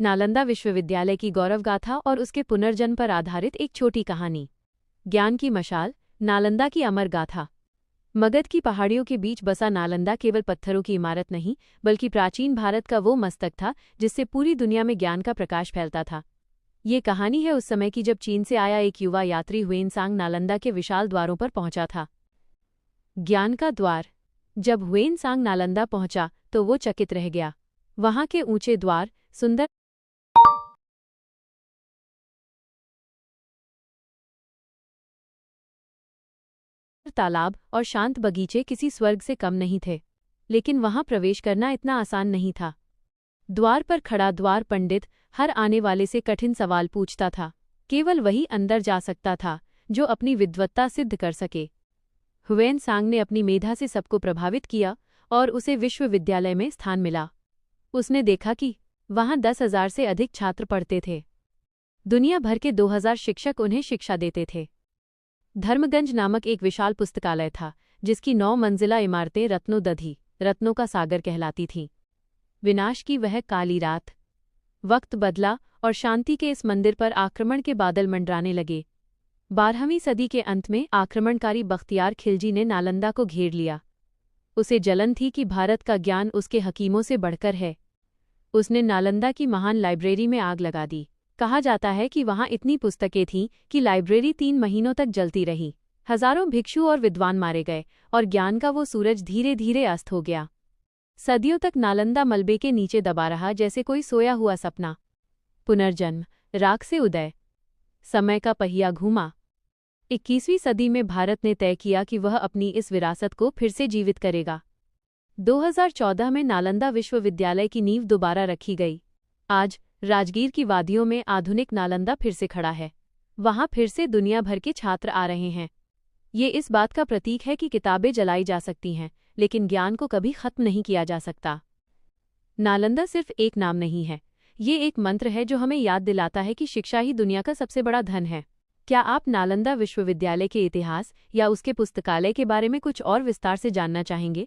नालंदा विश्वविद्यालय की गौरव गाथा और उसके पुनर्जन्म पर आधारित एक छोटी कहानी। ज्ञान की मशाल, नालंदा की अमर गाथा। मगध की पहाड़ियों के बीच बसा नालंदा केवल पत्थरों की इमारत नहीं, बल्कि प्राचीन भारत का वो मस्तक था जिससे पूरी दुनिया में ज्ञान का प्रकाश फैलता था। ये कहानी है उस समय की जब चीन से आया एक युवा यात्री हुएनसांग नालंदा के विशाल द्वारों पर पहुंचा था। ज्ञान का द्वार। जब हुएनसांग नालंदा पहुंचा तो वो चकित रह गया। वहां के ऊंचे द्वार, सुंदर तालाब और शांत बगीचे किसी स्वर्ग से कम नहीं थे। लेकिन वहां प्रवेश करना इतना आसान नहीं था। द्वार पर खड़ा द्वार पंडित हर आने वाले से कठिन सवाल पूछता था। केवल वही अंदर जा सकता था जो अपनी विद्वत्ता सिद्ध कर सके। हुएनसांग ने अपनी मेधा से सबको प्रभावित किया और उसे विश्वविद्यालय में स्थान मिला। उसने देखा कि वहां 10,000 से अधिक छात्र पढ़ते थे। दुनिया भर के 2,000 शिक्षक उन्हें शिक्षा देते थे। धर्मगंज नामक एक विशाल पुस्तकालय था जिसकी 9 मंजिला इमारतें रत्नों का सागर कहलाती थीं। विनाश की वह काली रात। वक्त बदला और शांति के इस मंदिर पर आक्रमण के बादल मंडराने लगे। 12वीं सदी के अंत में आक्रमणकारी बख्तियार खिलजी ने नालंदा को घेर लिया। उसे जलन थी कि भारत का ज्ञान उसके हकीमों से बढ़कर है। उसने नालंदा की महान लाइब्रेरी में आग लगा दी। कहा जाता है कि वहां इतनी पुस्तकें थीं कि लाइब्रेरी 3 महीनों तक जलती रही। हजारों भिक्षु और विद्वान मारे गए और ज्ञान का वो सूरज धीरे धीरे अस्त हो गया। सदियों तक नालंदा मलबे के नीचे दबा रहा, जैसे कोई सोया हुआ सपना। पुनर्जन्म, राख से उदय। समय का पहिया घूमा। 21वीं सदी में भारत ने तय किया कि वह अपनी इस विरासत को फिर से जीवित करेगा। 2014 में नालंदा विश्वविद्यालय की नींव दोबारा रखी गई। आज राजगीर की वादियों में आधुनिक नालंदा फिर से खड़ा है। वहां फिर से दुनिया भर के छात्र आ रहे हैं। ये इस बात का प्रतीक है कि किताबें जलाई जा सकती हैं, लेकिन ज्ञान को कभी खत्म नहीं किया जा सकता। नालंदा सिर्फ एक नाम नहीं है, ये एक मंत्र है जो हमें याद दिलाता है कि शिक्षा ही दुनिया का सबसे बड़ा धन है। क्या आप नालंदा विश्वविद्यालय के इतिहास या उसके पुस्तकालय के बारे में कुछ और विस्तार से जानना चाहेंगे?